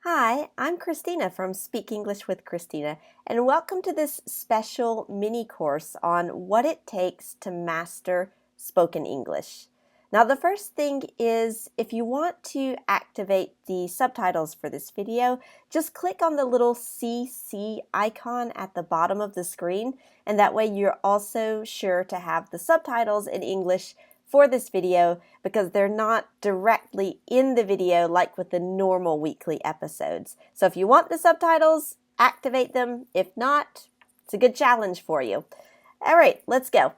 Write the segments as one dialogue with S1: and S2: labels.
S1: Hi, I'm Christina from Speak English with Christina, and welcome to this special mini course on what it takes to master spoken English. Now, the first thing is if you want to activate the subtitles for this video, just click on the little CC icon at the bottom of the screen, and that way you're also sure to have the subtitles in English for this video because they're not directly in the video like with the normal weekly episodes. So if you want the subtitles, activate them. If not, it's a good challenge for you. All right, let's go.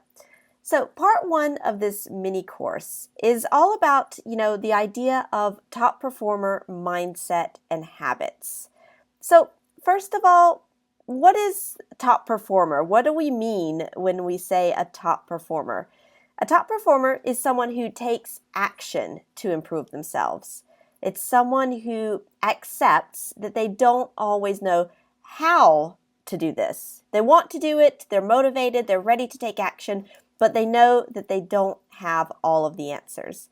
S1: So part one of this mini course is all about, the idea of top performer mindset and habits. So first of all, what is top performer? What do we mean when we say a top performer? A top performer is someone who takes action to improve themselves. It's someone who accepts that they don't always know how to do this. They want to do it, they're motivated, they're ready to take action, but they know that they don't have all of the answers.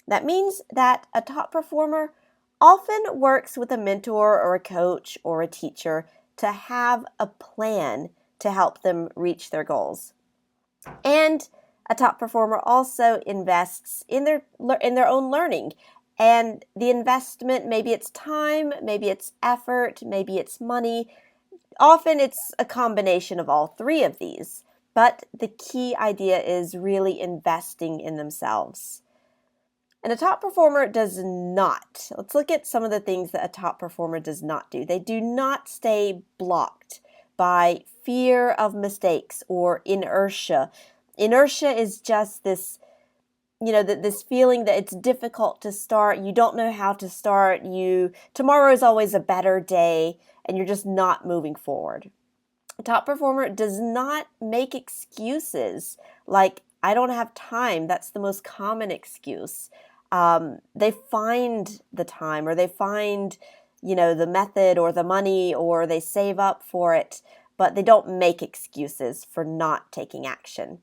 S1: That means that a top performer often works with a mentor or a coach or a teacher to have a plan to help them reach their goals. And a top performer also invests in their own learning. And the investment, maybe it's time, maybe it's effort, maybe it's money. Often it's a combination of all three of these. But the key idea is really investing in themselves. And a top performer does not. Let's look at some of the things that a top performer does not do. They do not stay blocked by fear of mistakes or inertia. Inertia is just this, this feeling that it's difficult to start. You don't know how to start. Tomorrow is always a better day, and you're just not moving forward. A top performer does not make excuses like, I don't have time. That's the most common excuse. They find the time, or they find, the method or the money, or they save up for it, but they don't make excuses for not taking action.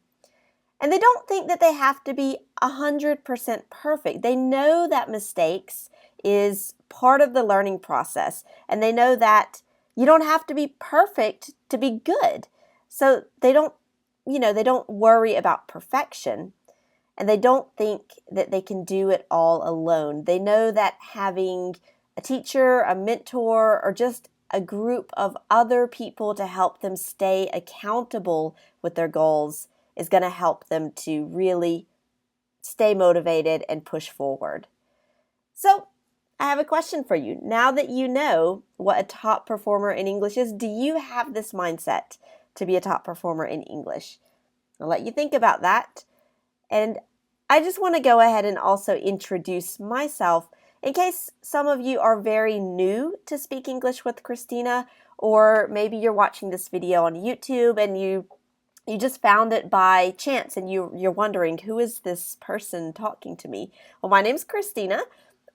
S1: And they don't think that they have to be 100% perfect. They know that mistakes is part of the learning process, and they know that you don't have to be perfect to be good. So they don't worry about perfection, and they don't think that they can do it all alone. They know that having a teacher, a mentor, or just a group of other people to help them stay accountable with their goals is going to help them to really stay motivated and push forward. So I have a question for you. Now that you know what a top performer in English is, do you have this mindset to be a top performer in English? I'll let you think about that. And I just want to go ahead and also introduce myself in case some of you are very new to Speak English with Christina, or maybe you're watching this video on YouTube and you just found it by chance and you're wondering, who is this person talking to me? Well, my name's Christina.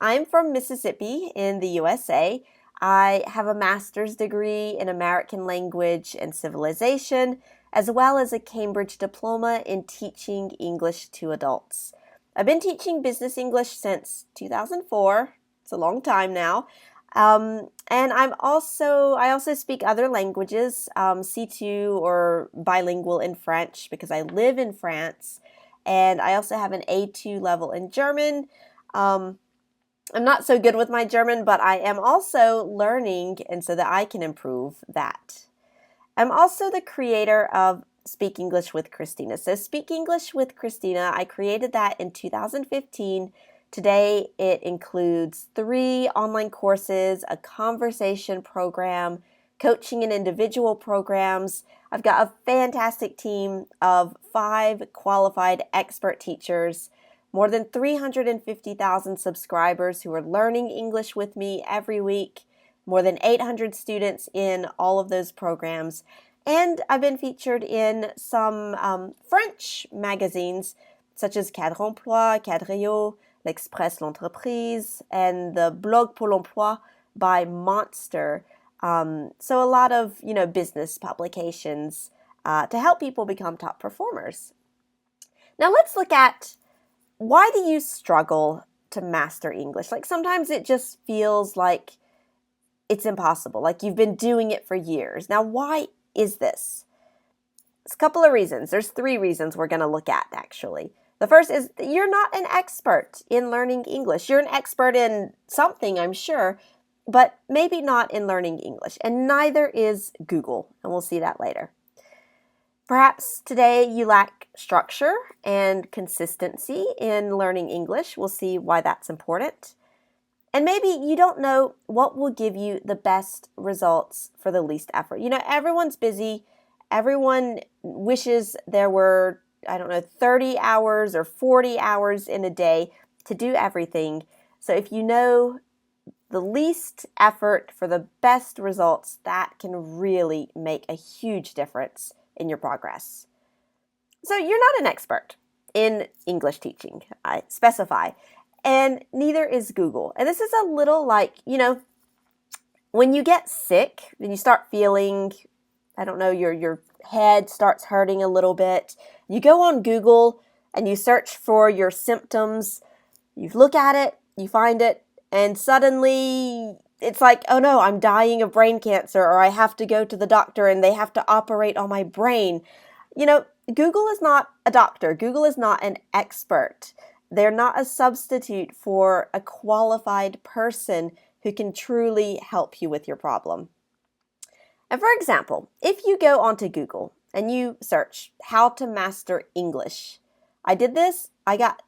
S1: I'm from Mississippi in the USA. I have a master's degree in American language and civilization, as well as a Cambridge diploma in teaching English to adults. I've been teaching business English since 2004. It's a long time now. And I also speak other languages, C2 or bilingual in French because I live in France. And I also have an A2 level in German. I'm not so good with my German, but I am also learning, and so that I can improve that. I'm also the creator of Speak English with Christina. So Speak English with Christina, I created that in 2015. Today, it includes 3 online courses, a conversation program, coaching and individual programs. I've got a fantastic team of 5 qualified expert teachers, more than 350,000 subscribers who are learning English with me every week, more than 800 students in all of those programs. And I've been featured in some French magazines, such as Cadre Emploi, Cadre, L'Express l'Entreprise, and the Blog pour l'Emploi by Monster. So a lot of, business publications to help people become top performers. Now let's look at, why do you struggle to master English? Like sometimes it just feels like it's impossible, like you've been doing it for years. Now, why is this? There's a couple of reasons. There's 3 reasons we're going to look at, actually. The first is that you're not an expert in learning English. You're an expert in something, I'm sure, but maybe not in learning English. And neither is Google, and we'll see that later. Perhaps today you lack structure and consistency in learning English. We'll see why that's important. And maybe you don't know what will give you the best results for the least effort. You know, everyone's busy. Everyone wishes there were, 30 hours or 40 hours in a day to do everything. So if you know the least effort for the best results, that can really make a huge difference in your progress. So you're not an expert in English teaching, I specify, and neither is Google. And this is a little like, when you get sick, when you start feeling, your head starts hurting a little bit, you go on Google and you search for your symptoms, you look at it, you find it, and suddenly it's like, oh no, I'm dying of brain cancer, or I have to go to the doctor and they have to operate on my brain. Google is not a doctor. Google is not an expert. They're not a substitute for a qualified person who can truly help you with your problem. And for example, if you go onto Google and you search how to master English, I did this, I got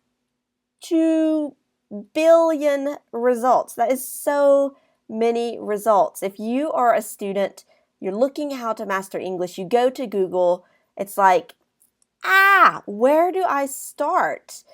S1: 2 billion results. That is so many results. If you are a student, you're looking how to master English, you go to Google, it's like, where do I start?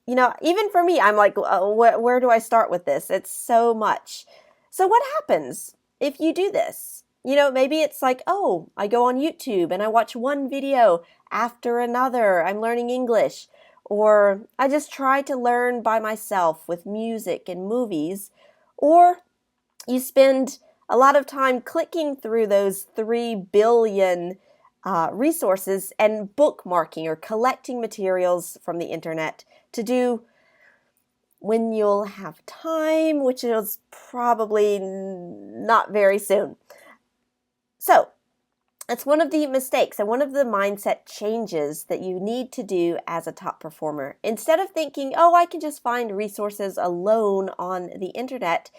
S1: Even for me, I'm like, where do I start with this? It's so much. So what happens if you do this? Maybe it's like, oh, I go on YouTube and I watch one video after another. I'm learning English. Or I just try to learn by myself with music and movies. Or you spend a lot of time clicking through those 3 billion resources and bookmarking or collecting materials from the internet to do when you'll have time, which is probably not very soon. So it's one of the mistakes and one of the mindset changes that you need to do as a top performer. Instead of thinking, oh, I can just find resources alone on the internet,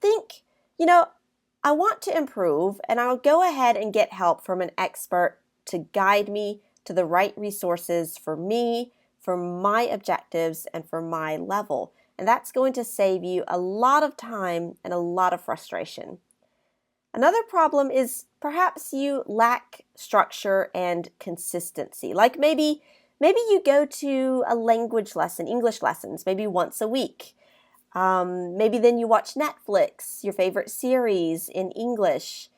S1: think, I want to improve and I'll go ahead and get help from an expert to guide me to the right resources for me, for my objectives, and for my level. And that's going to save you a lot of time and a lot of frustration. Another problem is perhaps you lack structure and consistency. Like maybe you go to a language lesson, English lessons, maybe once a week. Maybe then you watch Netflix, your favorite series in English.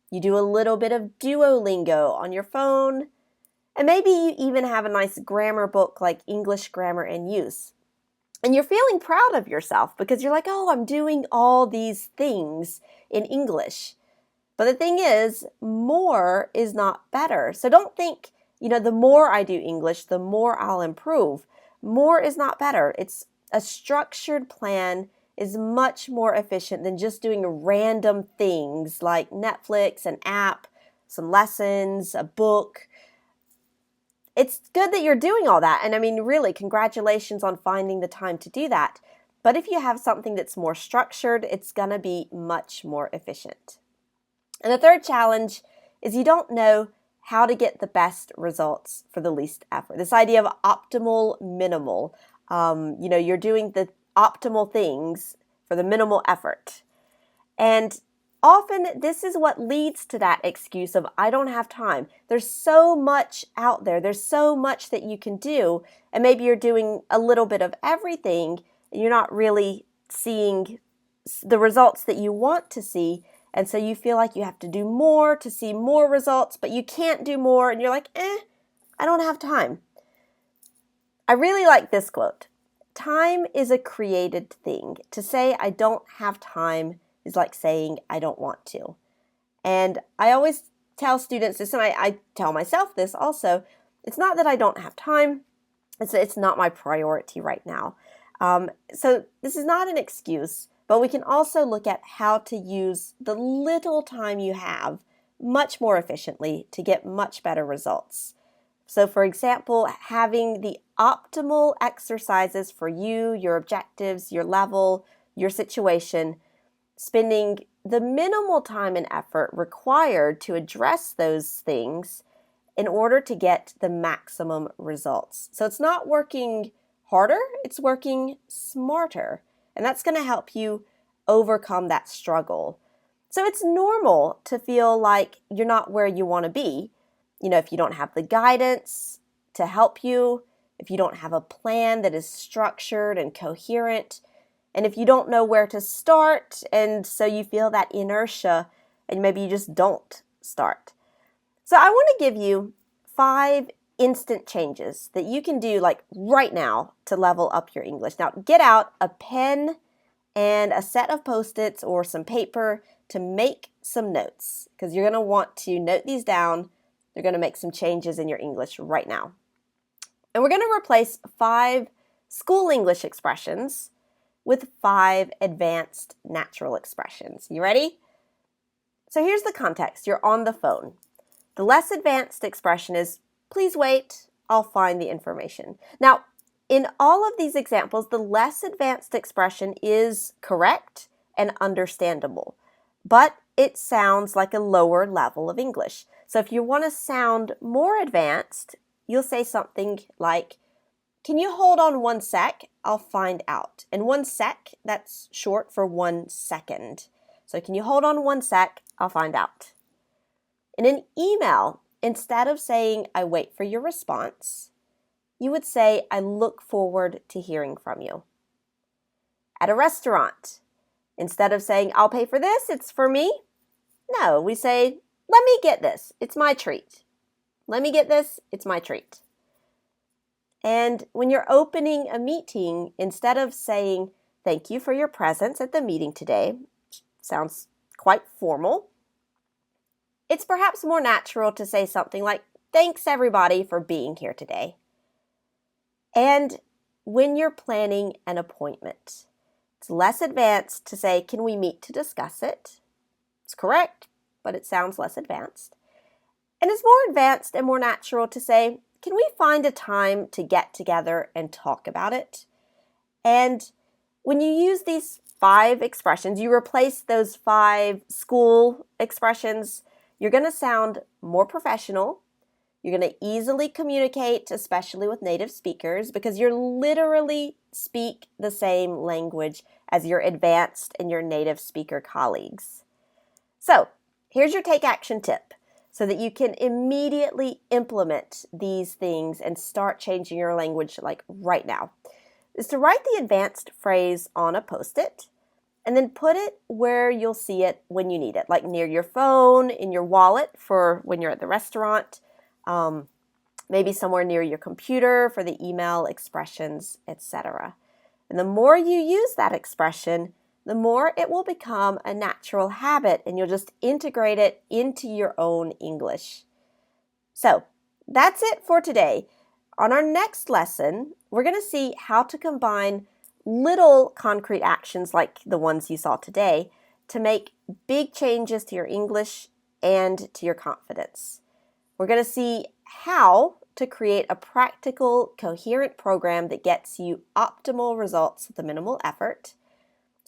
S1: You do a little bit of Duolingo on your phone. And maybe you even have a nice grammar book like English Grammar and Use. And you're feeling proud of yourself because you're like, oh, I'm doing all these things in English. But the thing is, more is not better. So don't think, the more I do English, the more I'll improve. More is not better. It's a structured plan is much more efficient than just doing random things like Netflix, an app, some lessons, a book. It's good that you're doing all that. And really, congratulations on finding the time to do that. But if you have something that's more structured, it's going to be much more efficient. And the third challenge is you don't know how to get the best results for the least effort. This idea of optimal minimal. You're doing the optimal things for the minimal effort. And often this is what leads to that excuse of, I don't have time. There's so much out there. There's so much that you can do. And maybe you're doing a little bit of everything. And you're not really seeing the results that you want to see. And so you feel like you have to do more to see more results, but you can't do more. And you're like, I don't have time. I really like this quote. Time is a created thing. To say I don't have time is like saying I don't want to. And I always tell students this, and I tell myself this also. It's not that I don't have time. It's not my priority right now. So this is not an excuse, but we can also look at how to use the little time you have much more efficiently to get much better results. So for example, having the optimal exercises for you, your objectives, your level, your situation, spending the minimal time and effort required to address those things in order to get the maximum results. So it's not working harder, it's working smarter. And that's going to help you overcome that struggle. So it's normal to feel like you're not where you want to be. You know, if you don't have the guidance to help you, if you don't have a plan that is structured and coherent, and if you don't know where to start, and so you feel that inertia, and maybe you just don't start. So I want to give you 5 instant changes that you can do like right now to level up your English. Now get out a pen and a set of Post-its or some paper to make some notes, because you're going to want to note these down. You're going to make some changes in your English right now. And we're going to replace 5 school English expressions with 5 advanced natural expressions. You ready? So here's the context. You're on the phone. The less advanced expression is, please wait, I'll find the information. Now, in all of these examples, the less advanced expression is correct and understandable, but it sounds like a lower level of English. So if you want to sound more advanced, you'll say something like, can you hold on 1 sec? I'll find out. And 1 sec, that's short for 1 second. So can you hold on 1 sec? I'll find out. In an email, instead of saying, I wait for your response, you would say, I look forward to hearing from you. At a restaurant, instead of saying, I'll pay for this, it's for me, no, we say, let me get this, it's my treat. Let me get this, it's my treat. And when you're opening a meeting, instead of saying, thank you for your presence at the meeting today, which sounds quite formal, it's perhaps more natural to say something like, thanks everybody for being here today. And when you're planning an appointment, it's less advanced to say, can we meet to discuss it? It's correct, but it sounds less advanced. And it's more advanced and more natural to say, can we find a time to get together and talk about it? And when you use these 5 expressions, you replace those 5 school expressions, you're going to sound more professional. You're going to easily communicate, especially with native speakers, because you're literally speak the same language as your advanced and your native speaker colleagues. So here's your take action tip so that you can immediately implement these things and start changing your language like right now, is to write the advanced phrase on a Post-it and then put it where you'll see it when you need it, like near your phone, in your wallet for when you're at the restaurant, maybe somewhere near your computer for the email expressions, etc. And the more you use that expression, the more it will become a natural habit and you'll just integrate it into your own English. So that's it for today. On our next lesson, we're going to see how to combine little concrete actions like the ones you saw today to make big changes to your English and to your confidence. We're going to see how to create a practical, coherent program that gets you optimal results with a minimal effort.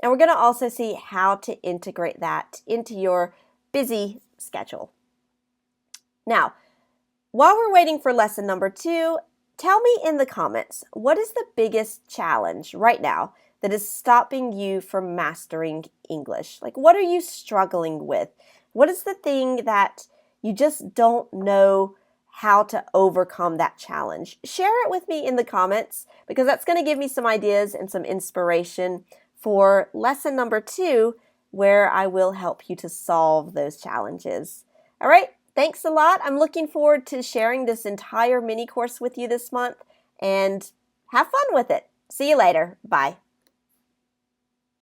S1: And we're going to also see how to integrate that into your busy schedule. Now, while we're waiting for lesson number 2, tell me in the comments, what is the biggest challenge right now that is stopping you from mastering English? Like, what are you struggling with? What is the thing that you just don't know how to overcome that challenge? Share it with me in the comments, because that's going to give me some ideas and some inspiration for lesson number 2, where I will help you to solve those challenges. All right, thanks a lot. I'm looking forward to sharing this entire mini course with you this month, and have fun with it. See you later. Bye.